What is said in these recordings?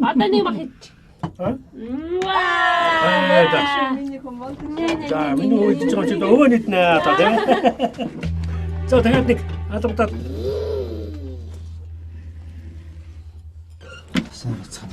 Одоо нэг мах хийж. Ваа. Миний хүн бол. За миний үүдэж байгаа ч өвөө нийтнэ одоо тийм. За дахиад нэг албадаад. Сайн бацхан.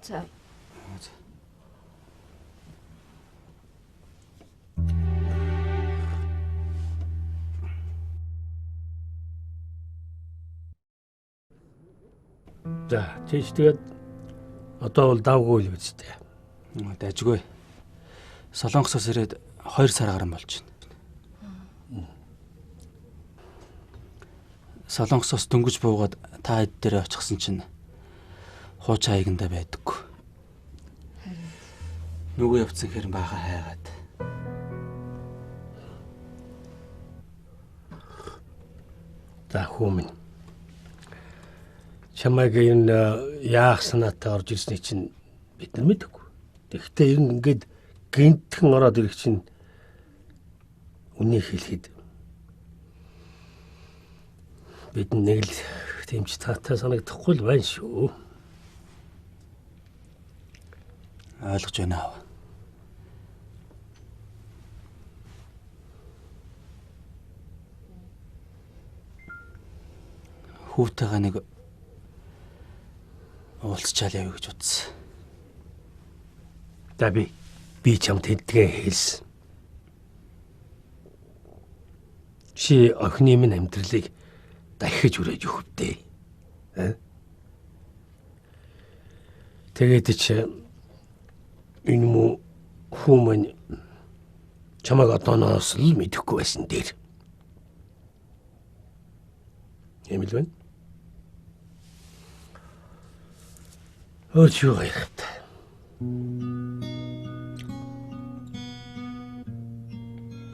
За. За тийш тэгээд одоо бол давгүй л үстэй. Дажгүй. Солонгосоос ирээд 2 сар гарсан болж байна. Солонгосоос дөнгөж буугаад та хэд дээр очихсан чинь хууч хаяганда байдаггүй. Нүгөө явцсан хэрэг баха хайгаад. За хүмүн. Чамайг энэ яах санаатай орж ирсний чинь бид нар мэдээгүй. Тэгэхдээ ер нь ингээд гинтхэн ороод ирэх чинь үнийг хэлэхэд бид нэг л тэмч таатай санагдахгүй л байна шүү. Ойлгож байна аа. Хүүтэйгээ нэг уулзчаал явъя гэж утсан. За би чамд хэдгээ хэлсэн. Чи охины минь амьдралыг дахиж үрэж өгөвдөө. Тэгээд чи энэ муу хүмүн чамайг одооноос л мэдэхгүй байсан дээр. Эмэл байна. Өчөө гайхт.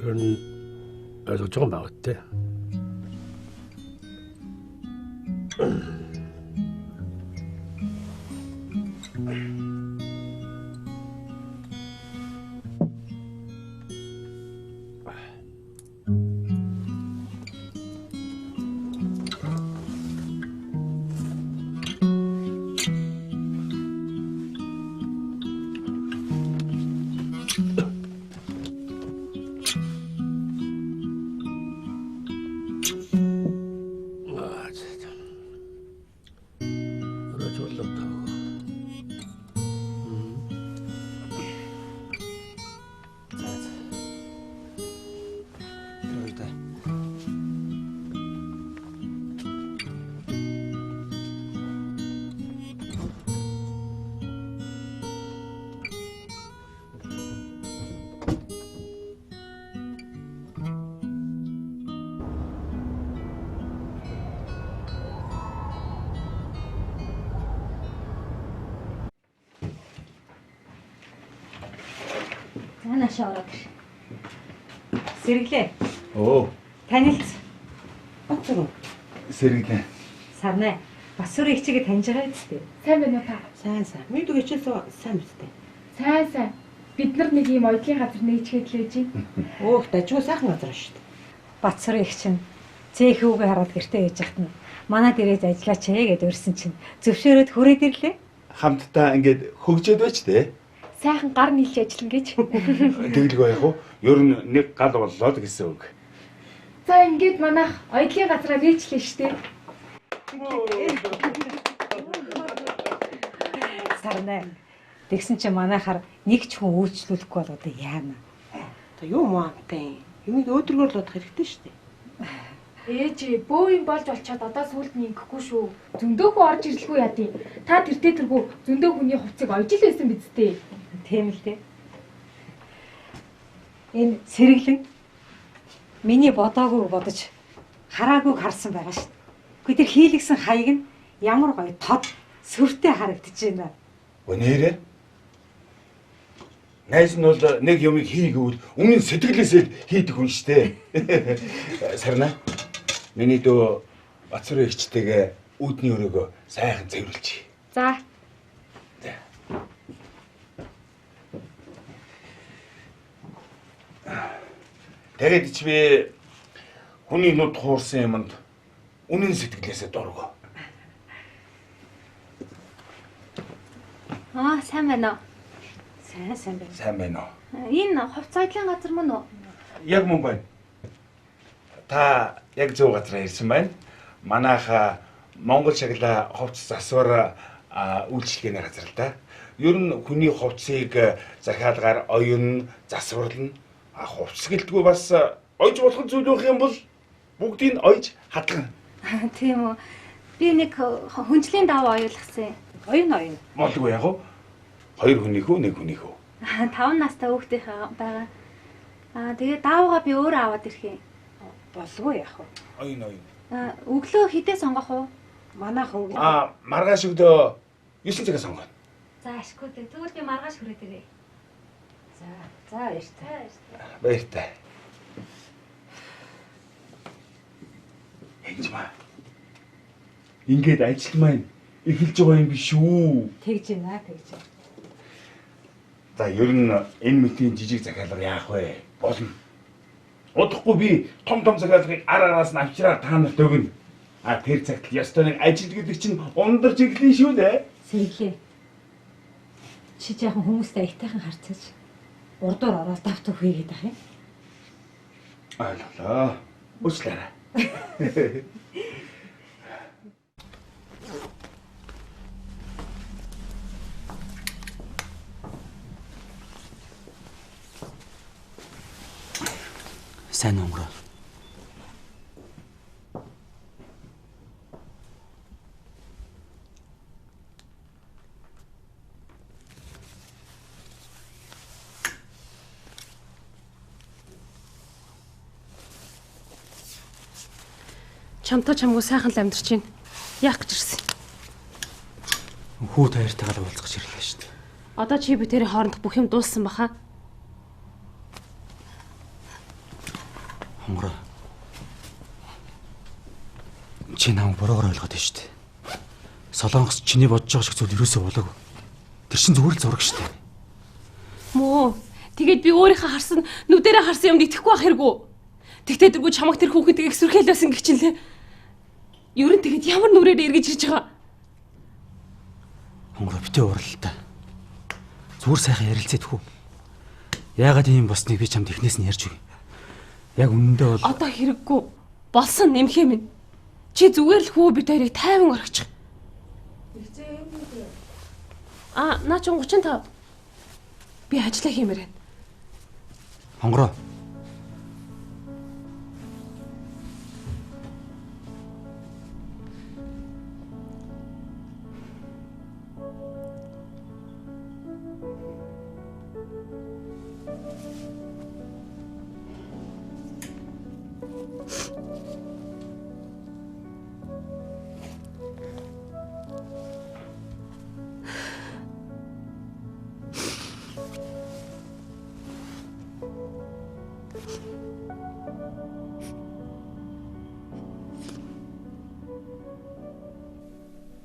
Өн ойлгож байгаа юм байна те. Наашаа ороод ир. Сэргэлээ. Оо. Танилц. Оцгоо. Сэргэлээ. Сарнаа. Бас өөр их чигээ таньж байгаа үстэй. Сайн байна уу та? Сайн. Минь дүүчээс сайн үстэй. Сайн. Бид нар нэг юм оюутлын газар нээчгээд л байж байна. Өөх дажгүй сайхан газар шүү дээ. Батсар их чинь цэхүүгээ хараад гэртээ яж хат нь манай дээрээс ажиллаач ээ гэд өрсөн чинь зөвшөөрөөд хүрээд ирлээ. Хамтдаа ингээд хөгжөөд байж тээ. Сайхан гар нийлж ажиллана гэж. Тэгэлгүй яах вэ? Ер нь нэг гал боллоо гэсэн үг. За ингээд манайх оюутлын газараа нээчлээ штэ. Сарнаа. Тэгсэн чинь манайхаар нэг ч хүн үйлчлүүлэхгүй бол одоо яана. Та юу муантай. Юмыг өөдрөгөр л бодох хэрэгтэй шүү дээ. Ээж бөө юм болж олчоод одоо сүулт нь ингэхгүй шүү. Зөндөөхөө орж ирлгүй яа тий. Та тэртээ тэргүй зөндөө хүний хувцыг ойж л байсан биз дээ. Тийм л дээ. Энэ сэргэлэн миний бодоогүй бодож хараагүй харсан байгаа шүү. Гэхдээ тэр хийлгсэн хаяг нь Ямар гоё тод сүртэй харагдаж байна. Өнөөрэ. Найз нь бол нэг юмыг хийгээвэл өмнө нь сэтгэлээсээ хийдэг хүн штэ. Сарна. Миний дөө Бацрын ихчтэйгээ үүдний өрөөгөө сайхан цэвэрлж. За. Тэгээд чи би хүний нүд хуурсан юмд үнэн сэтгэлээсээ дургу. Сайн байна уу? Сайн байна. Сайн байна уу? Энэ хувц айдлын газар мөн үү? Яг мөн байна. Та яг зөв газараа ирсэн байна. Манайха Монгол шагла хувц засвар үйлчлэгээний газар л да. Ер нь хүний хувцсыг захиалгаар оюун, засварлна. Хувцс гэлтгүй бас ойж болох зүйл байх юм бол бүгдийг ойж хадгална. Тийм үү. Би нэг хүнчлийн даваа оюулгасан. Оюун. Болдгоо яг уу? Хоёр хүнийх үү, нэг хүнийх үү? 5 настай хүүхдийн байгаа. Тэгээд даваагаа би өөрөө аваад ирэх юм. Болгүй яах вэ? Оюун. Өглөө хідээ сонгох уу? Манайх өг. Маргааш өглөө 9 цагаас сонгоно. За ашгүй дээ. Тэгвэл би маргааш хүрээд ирээ. За баяртай. Баяртай. Хинжмаа. Ингээд ажил маань эхэлж байгаа юм биш үү? Тэгж байна. За ер нь энэ мэтийн жижиг захиалга яах вэ? Болно. Удахгүй би том захиалгыг араас нь авчраар та нарт өгнө. Тэр цагт ястаа нэг ажил гэдэг чинь ундарч ирлээ шүү дээ. Сэргэлээ. Чи жоохон хүмүүстэй аятайхан харцаж. Урдуур ороод давт өгье гэдэг юм. Ойлголоо. Уучлаарай. Сайн өнгөрөө. Чамтай чамгүй сайхан л амьдарч байна. Яах гэж ирсэн? Хүү таяртайгаар уулзах ирлээ шүү дээ. Одоо чи би тэрийн хоорондох бүх юм дууссан баха. Хонгороо. Чи намайг буруугаар ойлгоод байна шүү дээ. Солонгос чиний бодож байгаа шиг зүйл ерөөсөө болоогүй. Тэр чин зүгээр л зураг шүү дээ. Мөө. Тэгээд би өөрийнхөө харсан нүдэрээ харсан юмд итгэхгүй байх хэрэггүй. Тэгтээ дэргүү чамаг тэр хүүхэдийг эксүрхээлсэн гिचинлээ. Ер нь тэгэд ямар нүрээр эргэж ирж байгаа. Хонгороо битээ уралтай. Зүгээр сайхан ярилцээдхүү. Яагаад ийм босныг би чамд эхнээс нь ярьж өгье. Яг үнэндээ бол одоо хэрэггүй. Болсон нэмхээ минь. Чи зүгээр л хүү бид хоёрыг тайван орхичих. Наа ч 35. Би ажиллаа хиймээр байна. Хонгороо.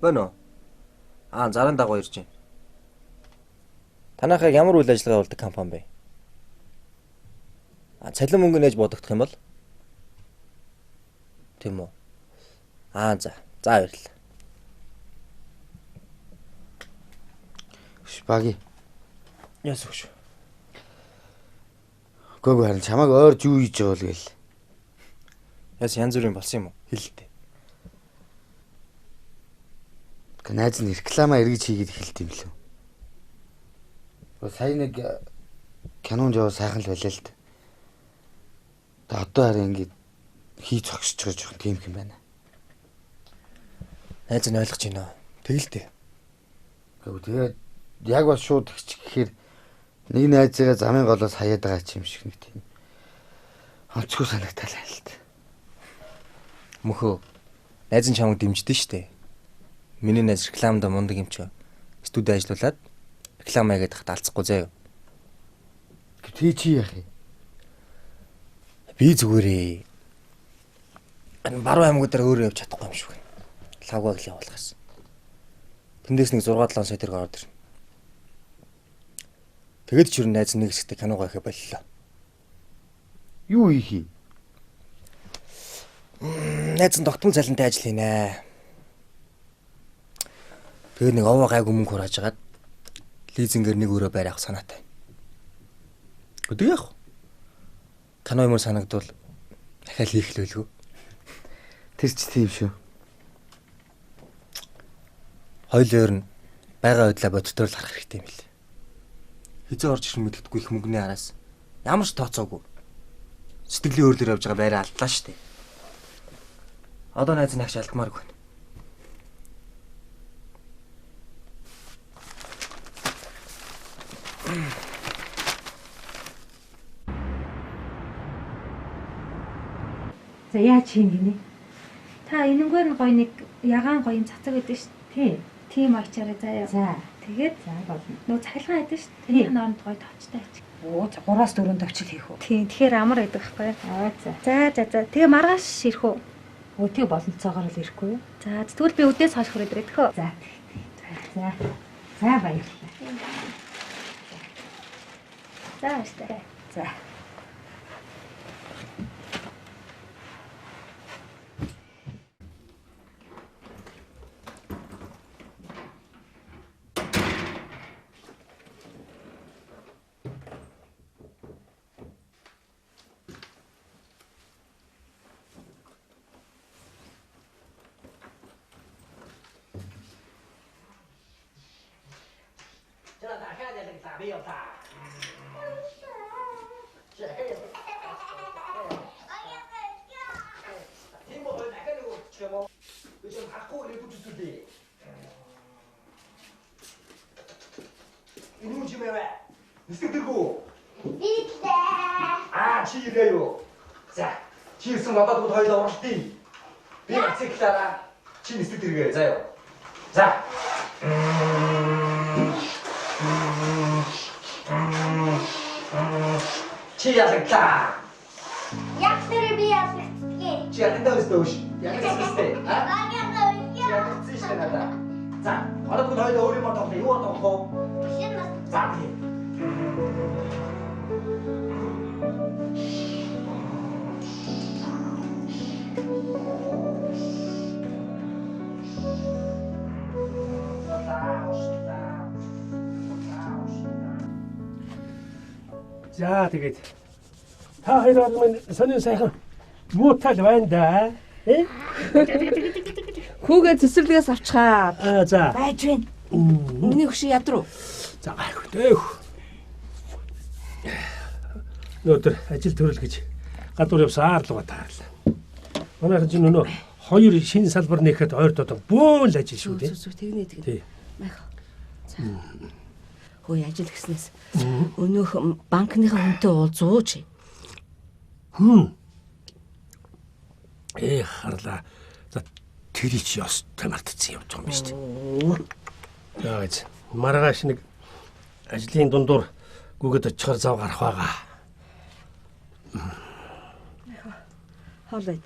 Бэнэ. Зарын дагуу ирж байна. Танайхаа ямар үйл ажиллагаа болдог компани бэ? Цалин мөнгө нээж бодогдох юм бол? Тийм үү? За баярлалаа. Баги. Яс өгш. Гөө харин чамайг ойрж юу хийж байгаа л гээл. Яс янз бүрийн болсон юм уу? Хэлэлтэй. Найз нь реклама эргэж хийгээд эхэлт юм лөө. Сая нэг кинонд яваа сайхан л байлаа л дээ. Одоо харин ингэж хийж зогсож байгаа жоохон тийм юм байна. Найз нь ойлгож байна. Тэгэлтэй. Тэгээд яг бас шууд ихч гэхээр нэг найзыгаа замын голоос хаяад байгаа юм шиг нэг тийм онцгүй санагтал байна л дээ. Мөхөө. Найз нь чамайг дэмждэн штэ. Миний найз рекламад мундаг юм чи. Студи ажиллуулад реклам хийгээд тахт алцахгүй заяа. Тий чи яах юм? Би зүгээрээ. Баруун аймагуудаар өөрөө явж чадахгүй юм шиг байна. Лавгааг л явуулахаас. Тэндээс нэг 6-7 сая төгрөг ороод ирнэ. Тэгэд ч юу найз нэг хэсэгтээ киногоо ихэ боллоо. Юу хийх юм? Найз нь тогтмол цалинтай ажил хийнэ. Тэгээ нэг овоо гайгүй мөнгө хурааж агаад лизингээр нэг өрөө байр авах санаатай. Өдөг яах вэ? Кино юмор санагдвал дахиад хийх л байлгүй. Тэр ч тийм шүү. Хоёулын байгаа байдлаа бодтоор л харах хэрэгтэй юм билээ. Хизээ орж ирэх мэддэггүй их мөнгөний араас ямар ч тооцоогүй. Сэтгэлийн өөрлөөр явж байгаа байраа алдлаа штэ. Одоо найз нь агш алдмааргүй. За яаж хийм гинэ? Та энэнгээр нь гоё нэг ягаан гоё юм цацаг гэдэг шүү. Тий. Тийм ачаараа заяа. За. Тэгээд За болно. нөө цахилгаан байдаг шүү. Тэрний хооронд гоё товчтой ач. Оо 3-4 товчл хийх үү? Тийм. Тэгэхээр амар байдаг байхгүй юу? За. За. Тэгээ маргааш ирэх үү? Өтөө боломцоогоор л ирэхгүй юу? За тэгвэл би өдөөс хойш хүрээд ирэх хөө. За. За баярлалаа. За баярлалаа. За. За, чи ирсэн надад бүгд хоёулаа уралдъя. Би ациклаараа чи нэстэг дэргээ заяа. За. Чи яалаглаа. Яг тэр би яалагцгээ. Чи яалагдаа өстөөш. Яалагцгээстэй. Яалагцсэн шүү надаа. За, надад бүгд хоёулаа өөр юм тоглоо. Юу тоглох вэ? Шинэ нас. За. За тэгээд та хоёроо минь сонин сайхан муутал байна да. Хүүгээ цэцэрлэгээс авчихаа. За. Байж байна. Миний хөшөө ядруу. За гайх төөх. Нөтөр ажил төрөл гэж гадуур явсаар л батаарлаа. Манайхан чинь өнөө хоёр шинэ салбар нэхэд ойр дотор бөөн л ажил шүү дээ. Тэгнэ. Тий. Майх. За. Хөөе ажил гэснээс өнөөх банкныхаа хүнтэй уулзууч. Харлаа. За тэр чи ёстой мартцсан юм том биш үү? Яагаад маргааш нэг ажлын дундуур гүгэд очихоор зав гарах байгаа. Хоолойд.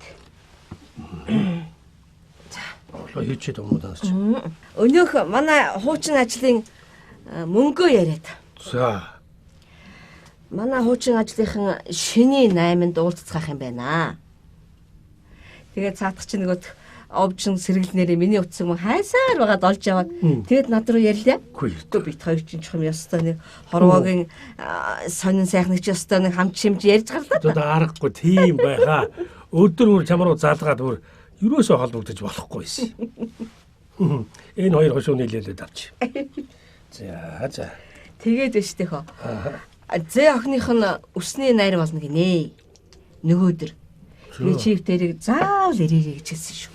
За, хоолой хийчихэд өмнөдөөс. Өнөөх манай хуучин ажлын мөнгөө яриад. За. Манай хуучин ажлынхан шиний 8-нд уулзцах юм байна. Тэгээд цаадах чинь нөгөө овжин сэргэлнээрээ миний утсаг мөн хайсаар байгаад олж яваад тэгээд над руу ярьлаа. Үгүй бит хоёр чинь чухам ёстой нэг хорвоогийн сонин сайхныг ч ёстой нэг хамт шимж ярьж гарлаа. Одоо аргагүй тийм байхаа. Өдөр мөр чамруу залгаад бүр юусоо холбогдож болохгүй байсан. Энэ хоёр хошуу нийлээд авч. За. Тэгээд биш тэхөө. Зэ охиных нь өсний найр болно гинэ. Нөгөөдөр. Би чив тэрийг заавал ирээрэй гэж хэлсэн шүү.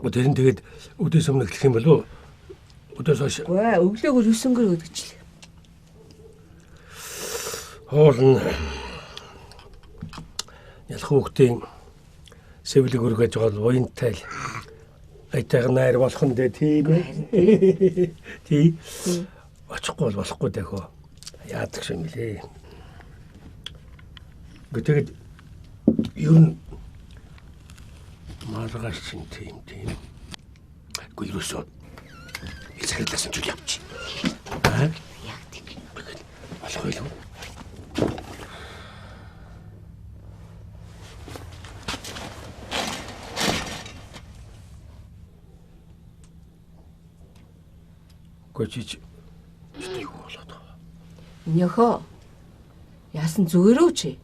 Тэр нь тэгээд өдөөс өмнө эхлэх юм болов уу? Өдөөс хойш. Үгүй өглөөгөр 9-өнгөр өгдөжлээ. Хоолн ялах хүүхдийн сэвлэг өргөж байгаа уянтай л. Айтайг найр болох нь дээ тийм ээ. Тийм. Очихгүй бол болохгүй дахио. Яадаг юм лээ. Гэтэл ер нь маргааш чинь тийм. Гэхдээ юусоо эцэглээс нь явчих. Аа? Яг тийм. Болох байлгүй. Гочич юу болоод байгаа. Нөхөө. Яасан зүгээрөө чи?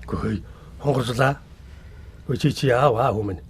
Гой хонгорчлаа. Гочич яаваа хүмүн.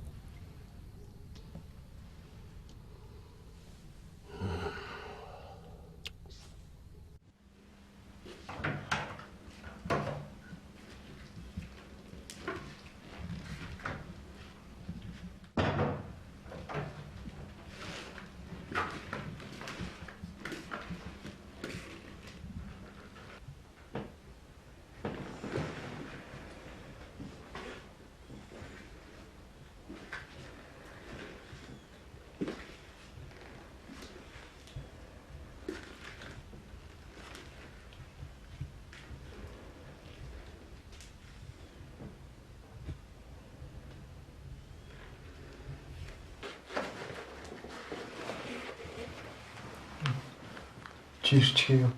Чирчхийо.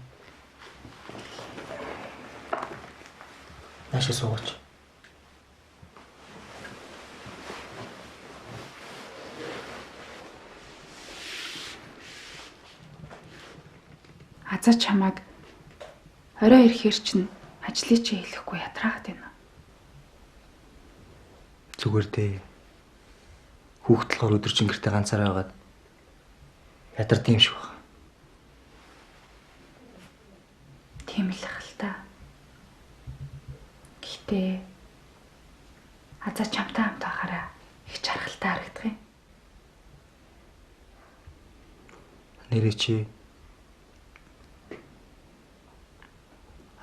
Наашаа суугач. Азаа чамайг орой ирэхээр чинь ажлыг чи хэлэхгүй ятраагаад байна. Зүгээр дээ. Хүүхэд болохоор өдөржин гэртээ ганцаараа байгаад ядард юм шиг байна. Тийм л хальтаа. Гэтэ азаа чамтай хамт байхаараа их чаргалтай харагдах юм. Нэрээ чи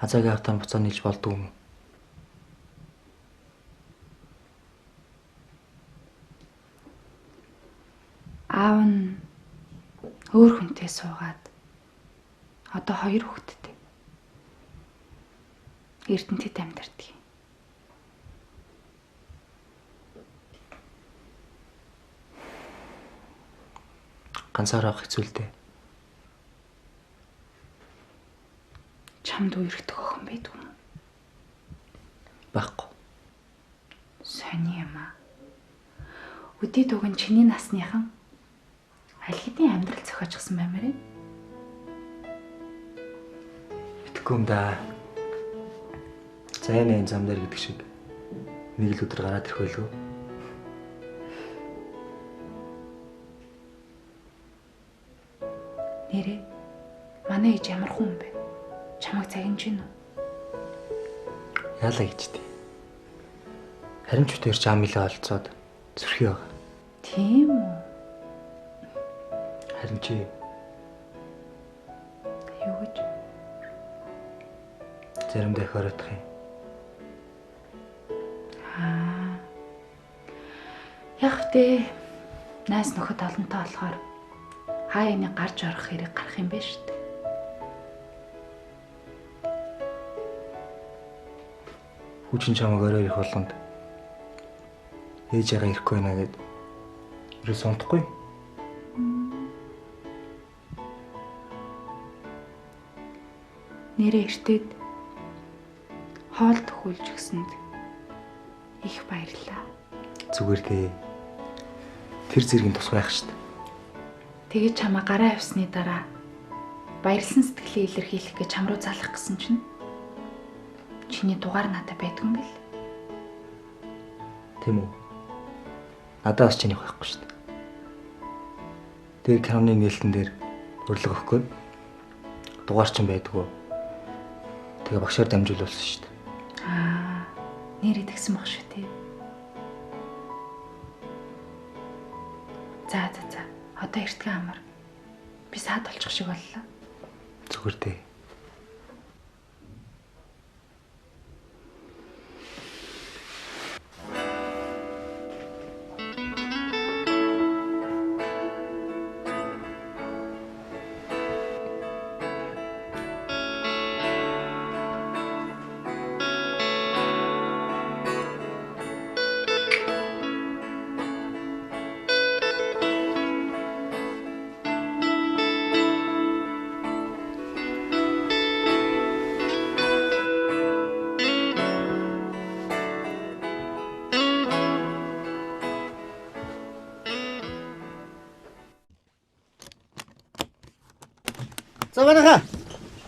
азаагийн автан буцаа нийлж болдгүй юм. Аав нь өөр хүнтэй суугаад одоо 2 хүүхэдтэй. Эрдэнэтэд амьдардаг. Ганцаараа авах хэцүү л дээ. Чамд үерхдэг охин байдгүй юм. Баггүй. Сони юм аа. Өдий дуган чиний насныхан аль хэдийн амьдрал зохиожсон баймаар юм. Итгэхгүй юм да. Зайны зам дээр гэдэг шиг нэг л өдөр гараад ирэх байлгүй. Нэрээ манай ээж ямар хүн бэ? Чамайг загинж гин үү? Яалаа гэж дээ. Харин ч үтээр чамилаа олцоод зүрхий байгаа. Тийм үү? Харин чи юу гэж? заримдаа их ороодох юм. Яг тэ найс нөхөд олонтой болохоор хаяаны гарч орох хэрэг гарах юм байна шүү дээ. Хүчин чамайг орой ирэх болгонд ээжээгээ ирэхгүй байна гэд юу сонтохгүй. Нэрээ эртээд хоол төхүүлж өгсөнд их баярлалаа. Зүгээр дээ. Тэр зэргийн тус байх шүү дээ. Тэгээд чамаа гараа авсны дараа баярлсан сэтгэлээ илэрхийлэх гэж чам руу залах гэсэн чинь чиний дугаар надад байдгүй юм бэл. Тийм үү? Надад бас чинийх байхгүй шүү дээ. Тэр киноны нээлтэн дээр урилга өгөхгүй. Дугаар ч байдгүй. Тэгээ багшаар дамжуулсан шүү дээ. Нэрээ тэгсэн баг шүү дээ. За. Одоо эртхэн амар. Би саад болчих шиг боллоо. Зүгээр дээ. манайха.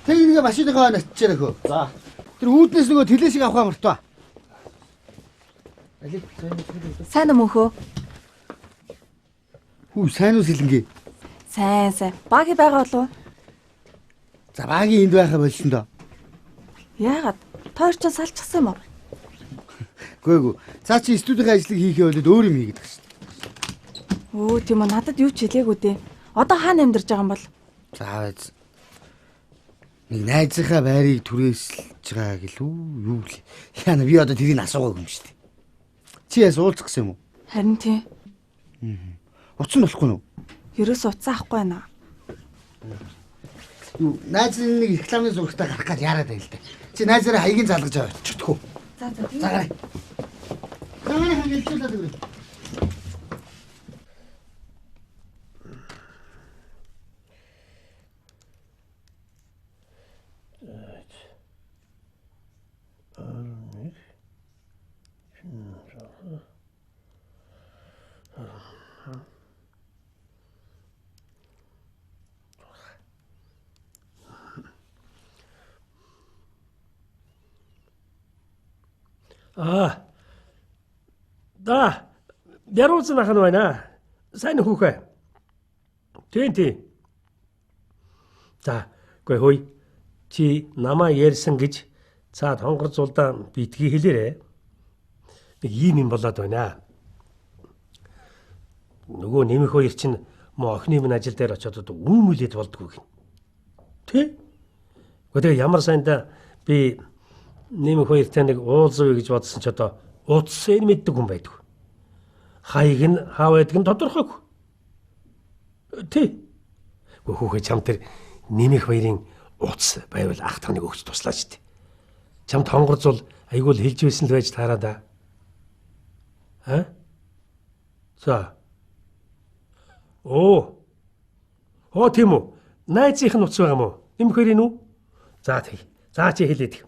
Техник машиныхаа натчихараа хөө. За. Тэр үүднээс нөгөө телесийг авахаа мартаа. Сайн юм хөө? Хүү сайн уу сэлэнгээ? Сайн. Баги байгаа болов уу? За багийн энд байхаа болсон доо. Яагаад? Тойр ч салчихсан юм уу? Гүйгүй. Цаа чи студийн ажлыг хийхээ болоод өөр юм хийгээд байгаа шүү дээ. Өө тийм үү надад юу ч хэлээгүй дээ. Одоо хаана амьдарч байгаа юм бол? За байз. Нэг найзынхаа байрыг түрээсэлж байгаа гэлүү юу вэ? Яна би одоо тэрийг асуугаагүй юм шүү дээ. Чи яас уулзах гэсэн юм уу? Харин тий. Уцсан болохгүй нү? Ерөөс уцсан ахгүй байна. Юу найзын нэг рекламын зурагтаа гарах гэж яарад байл та. Чи найзаараа хаягийн залгаж аваа чөтгөө. За. За гараа. Камера хангалтуулаад өгөө. Да. Яруусан ахна байна. Сайн хүүхэ. Тий. За, гүй хөөе. Чи намаа ярьсан гэж цаад хонгор зулдаа битгий хэлээрэ. Нэг юм болоод байна. Нөгөө нэмэх хоёр чинь мо охины минь ажил дээр очиод үүмүүлээд болдгоо гин. Тэ? Гэхдээ ямар сайндаа би нэмэх хоёртай нэг уулзъя гэж бодсон ч одоо утсан мэддэг хүн байдаг. Хаяг нь хаа байдг нь тодорхойгүй. Тэ. Хүүхэ чам тэр нэмэх хоёрын утас байвал ах таныг өгч туслаач тий. Чамд хонгорзул айгуул хэлж байсан л байж таараа да. За. Оо тийм үү. Найзынх нь утас байгаа мó? Нэмэх хоёрын үү? За тий. За чи хэлээд.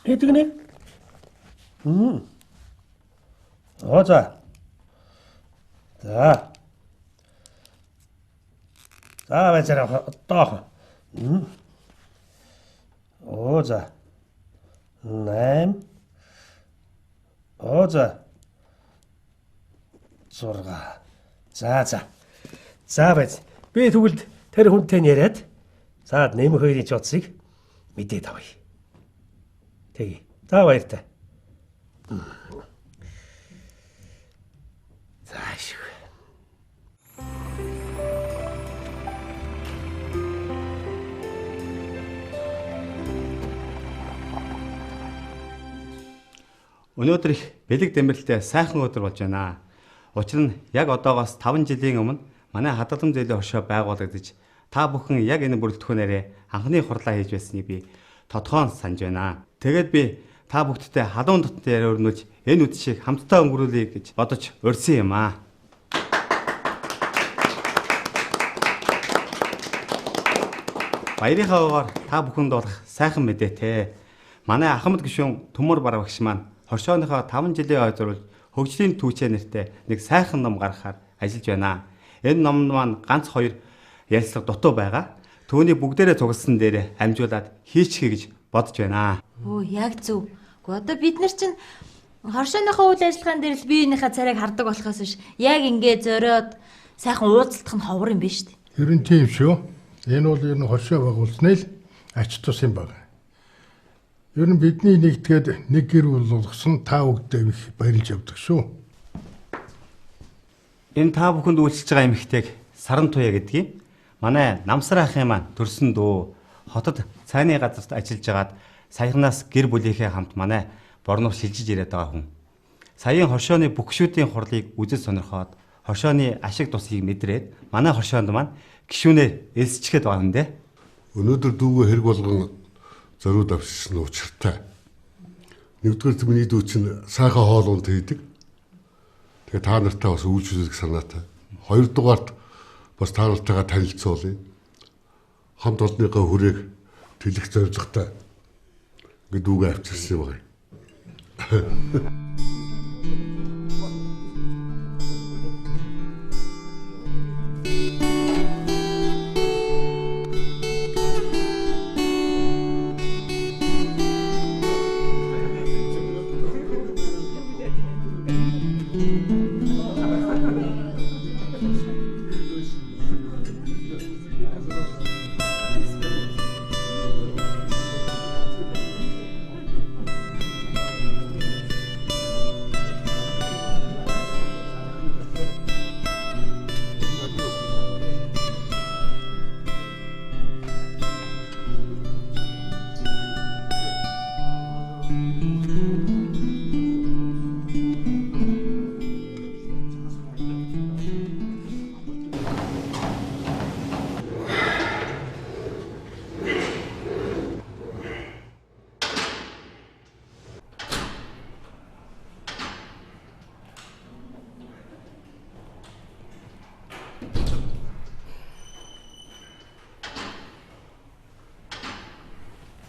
Эдгэнэ. За. За. За вечераа одоо. За. 8. За. 6. За байж. Би тэгвэл тэр хүнтэй яриад за нэмэх хоёрын ч утсыг мэдээд авъя. Тэгье. За баяртай. Зааш. Өнөөдөр их бэлэг дэмбэлтэй сайхан өдөр болж байна. Учир нь яг одоогоос 5 жилийн өмнө манай хадгалан зээлийн оршоо байгуулагдаж та бүхэн яг энэ бүрэлдэхүүнээрээ анхны хурлаа хийж байсныг би тодорхойлон санаж байна. Тэгээд би та бүхэдтэй халуун дотны яриа өрнүүлж энэ үдшийг хамтдаа өнгөрүүлье гэж бодож урьсан юм аа. Баярынхаа угаар та бүхэнд болох сайхан мэдээтэй. Манай Ахмад гишүүн Төмөр Бараа багш маань хоршооныхоо 5 жилийн ойзруулж хөгжлийн түүчээ нэртэй нэг сайхан ном гаргахаар ажиллаж байна. Энэ ном маань ганц 2 ярилцлага дутуу байгаа. Түүний бүгдээрээ цугласан дээр амжуулаад хийчихье гэж бодож байна. Оо яг зөв. Одоо бид нар чинь хоршооныхоо үйл ажиллагаан дээр л биеийнхээ царайг хардаг болохоос биш. Яг ингээд зориод сайхан уулзалтах нь ховор юм биш үү? Ер нь тийм шүү. Энэ бол ер нь хоршоо байгуулсны л ач тус юм байна. Ер нь бидний нэгтгээд нэг гэр бүл болгосон та бүгдээ их баярлж явдаг шүү. Энэ та бүхэнд үйлчилж байгаа эмэгтэйг Саран Туяа гэдгийг манай Намсар ахын маань төрсөн дөө хотод цайны газарт ажиллаж байгаад саяхнаас гэр бүлийнхээ хамт манай борноор шилжиж ирээд байгаа хүн. Саяын хоршооны бүхшүүдийн хурлыг үзэж сонирхоод хоршооны ашиг тусыг мэдрээд манай хоршоонд маань гишүүнээр элсчихэд байгаа юм дээ. Өнөөдөр дүүгөө хэрэг болгон зориуд авчирсан учиртай. Нэгдүгээр миний дүү чинь сайхан хоол унд хийдэг. Тэгээ та нартай бас үйлчлүүлэх санаатай. Хоёрдугаарт бас та нартайгаа танилцуулъя. Хамт олонныхаа хүрээг тэлэх зорилготой. Ингээд дүүгээ авчирсан юм байна.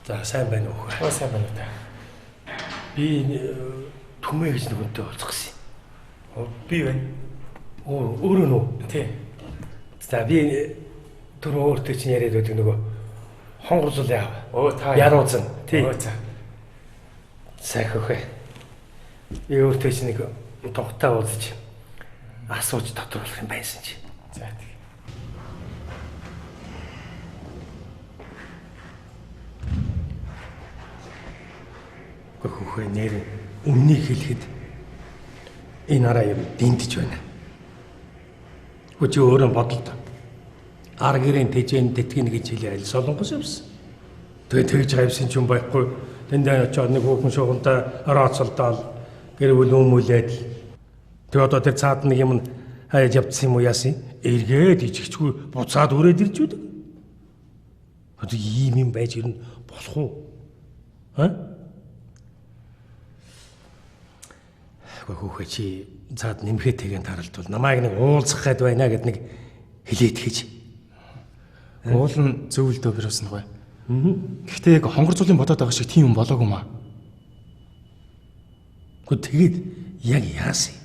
За сайн байна уу? Сайн байна уу та. Би түмээ гэж нүгэнтэй уулзах гэсэн. Би байна. Өөрөө нөө. Тий. За би түрүү өөртөө чинь яриад байдаг нөгөө хонгорзул яав. Та ярууцсан. Тий. За. Сайхан хөө. Би өөртөө чинь нэг тогтоо уулзаж асууж тодруулах юм байсан чи. За тий. Хөөе нэр өмнөний хэлэхэд энэ араа юм дэмтэж байна. Өчигдөр өөрөө бодлоо. Ар гэрийн тэжээнд тэтгэн гэж хэлээ аль солонгос юмсан. Тэгээ тэгж хайвсан ч юм байхгүй. Тэндээ очиод нэг хүүхэн шугамтай орооцолдоод гэр бүл өмүүлээд тэгээ одоо тэр цаад нэг юм хайж явцсан юм уу яасан? Эргээд ичгчгүй буцаад өрөөд ирж үүдэг. Одоо ийм юм байж ирнэ болох уу? Хөөе чи цаад нэмхээ тэгэн таралдвал намайг нэг уулзах гээд байна гэд нэг хэлээд хийж. Уул нь зөвлөдөө бирөөс нь гоё. Гэхдээ яг хонгор зулын бодоод байгаа шиг тийм юм болоогүй маа. Тэгээд яг яасан?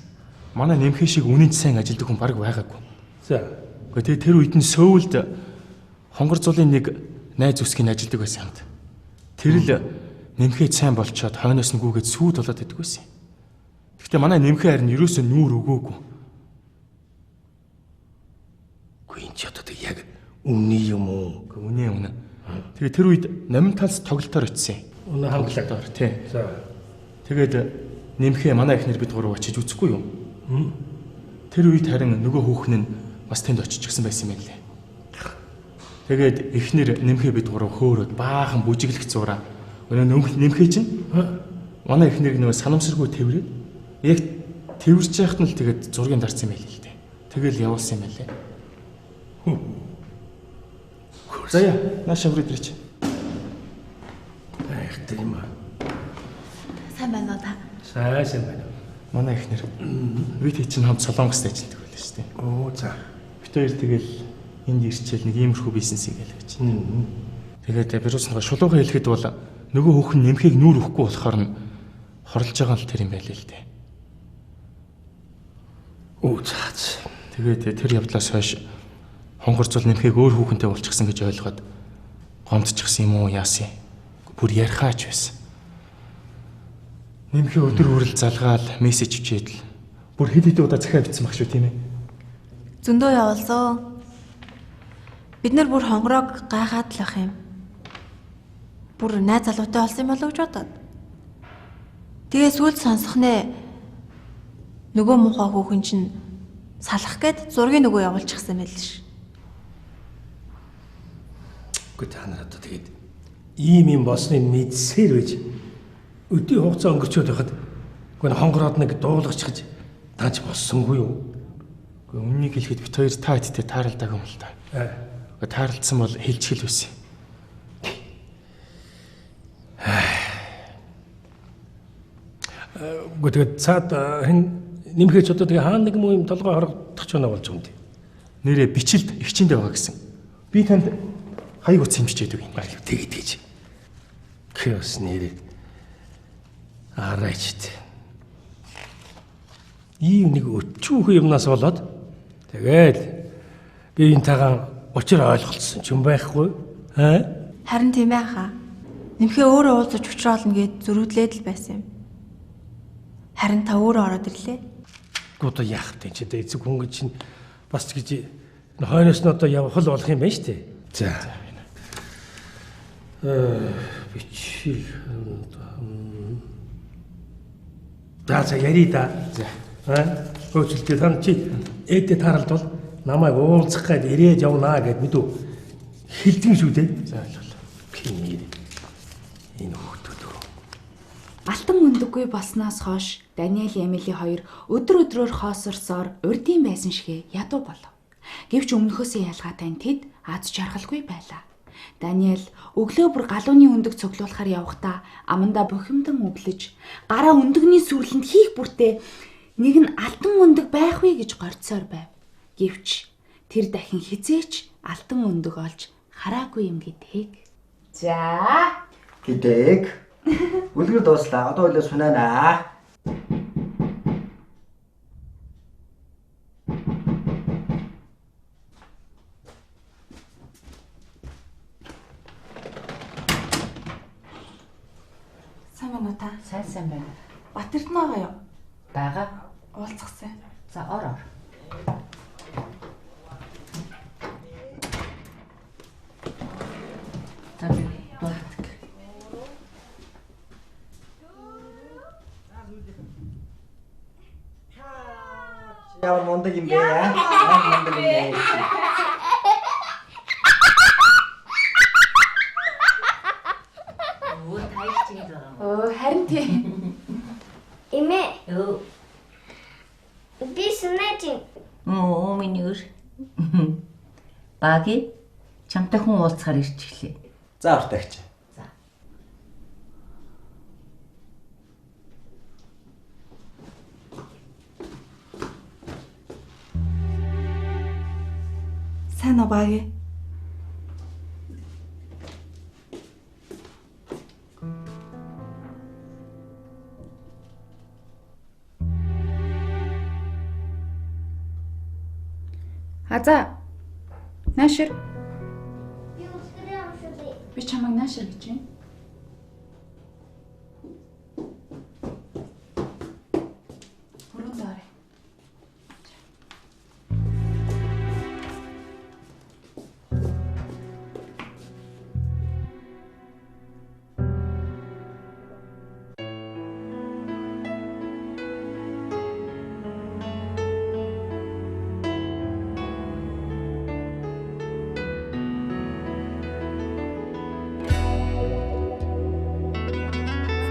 Манай нэмхээ шиг үнэн сайн ажилдаг хүн баг байгаагүй. За. Тэгээд тэр үед нь Сөүлд хонгор зулын нэг найз үсгийн ажилдаг байсан юмд. Тэр л нэмхээ сайн болчоод хойноос нь гүгээд сүйд болоод байдаг байсан. Гэхдээ манай нэмхээ харин ерөөсөө нүүр өгөөгүй. Гүн ч одоо яг үнний юм уу? Үнэ. Тэгээ тэр үед номин талс тоглолтоор очив. Үнэ хангалагаар тий. За. Тэгээд нэмхээ манай ихнэр бид гурав очиж үзэхгүй юу? Тэр үед харин нөгөө хүүхэн нь бас тэнд очиж гисэн байсан юм лээ. Тэгээд ихнэр нэмхээ бид гурав хөөрөөд баахан бүжиглэх зураа. Өнөө нэмхээ чинь манай ихнэрийг нөгөө санамсаргүй тэрвэрэд яг тэрвэрч яхад нь л тэгээд зургийг дарсан юм байл л дээ. Тэгэл явуулсан юм байлээ. Заяа, нааш хүрээд ирч. Айхтай юм аа. Сайн байна уу та? Сайн байна. Манай ихнэр бид чинь хамт Солонгост ажилладаг байлаа шүү дээ. За. Бид хоёр тэгэл энд ирчээл нэг иймэрхүү бизнес хийгээл гэж. Тэгээд бирус нэг шулуухан хэлэхэд бол нөгөө хүүхэн нэмхийг нүүр өгөхгүй болохоор нь хорлож байгаа л тэр юм байлээ л дээ. Цаац. Тэгээд тэр явдлаас хойш хонгор зул нэмхийг өөр хүүхэнтэй болчихсон гэж ойлгоод гомдчихсан юм уу яасан. Бүр ярихаач байсан. Нэмхий өдөр хүрэл залгаал мессеж ичээд л бүр хэд удаа захиа бичсэн баг шүү тийм ээ. Зөндөө явуулсан. Бид нар бүр хонгорог гайхаад л ах юм. Бүр найз залуутай болсон юм болов гэж бодоод. Тэгээ сүүлд сонсох нэ нөгөө муухай хүүхэн чинь салах гээд зургийг нөгөө явуулчихсан байл ш. Гэхдээ та нар одоо тэгээд ийм юм болсныг мэдсээр байж өдний хугацаа өнгөрчөөд байхад гоо хонгороод нэг дуулгачихж тааж болсонгүй юу? Гэхдээ үннийг хэлэхэд бит хоёр та хэдтэй тааралдаг юм л та. Таарлцсан бол хэлчихэл байсан. Гэхдээ цаад нэмхээч одоо тэгээ хаана нэг юм толгой хорогдох ч байна болж байгаа юм дээ. Нэрээ бичлэлд ихчэндээ байгаа гэсэн. Би танд хаяг утас хэмжиж яадаг юм. Тэгээд гэж. Кэос нэрээ арайчт. Ийм нэг өчүүхэн юмнаас болоод тэгээд би энтэйгээ учир ойлголцсон ч юм байхгүй. Харин тийм ээ хаа. Нэмхээ өөрөө уулзаж учраална гэд зөрүүдлээд л байсан юм. Харин та өөрөө ороод ирлээ. Одоо яах вэ чи эцэг хүн чинь бас гэж хойноос нь одоо явах л болох юм байна шүү дээ. За. Бичил. За яри да. За. Хөөцөлтэй тань чи эдэ таралдвал намайг уулзах гээд ирээд явнаа гэд мэдүү хэлдэг шүү дээ. За ойлголоо. Энэ хүүхдүүд Алтан өндөггүй болсноос хойш Даниэл Эмили хоёр өдөр өдрөөр хоосорсоор урдийн байсан шигэ ядуу болов. Гэвч өмнөхөөсөө ялгаатай нь тэд аз жаргалгүй байлаа. Даниэл өглөө бүр галууны өндөг цуглуулахаар явхдаа амандаа бухимдан өвлөж гараа өндөгний сүрлэнд хийх бүртээ нэг нь алтан өндөг байх вэ гэж горцоор байв. Гэвч тэр дахин хизээч алтан өндөг олж хараагүй юм гэдгийг. За Гэдэг. Үлгэр дууслаа. Одоо ойлоо сунаанаа. Сайн байна уу та? Сайн байна. Батэрдэн байгаа юу? Бага. Уулзахсан. За ороо. Ямар мундаг юм бэ яа? Мундаг юм бэ. Харин тий. Эмээ. Би санаач. Миний өр. Баги чамтай хүн уулзахаар ирчихлээ. За ортогч. Сайн уу Баги? Аза. Наашир. Би үсгэрээ амшгүй. Би чамайг наашир гэж байна. Хөрөнд орой.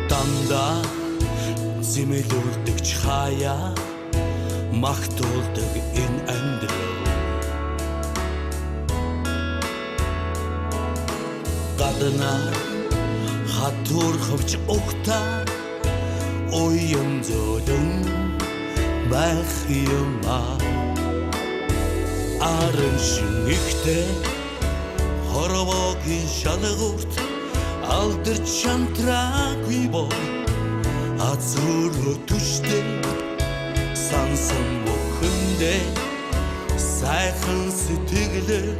Дандаа зэмэлүүлдэгч хаяа магтуулдаг энэ амьдрал гаднаар хатуур хөвч ухтаа уян зөөлөн байх юма арын шинэгтэй хоровогийн шалгуурт алдарч шантраагүй бо азруу төштэй сансан мөхөндөө сайхан сэтгэлээр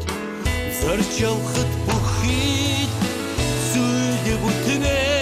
зорж явахд бүхий зүйл бүтнээ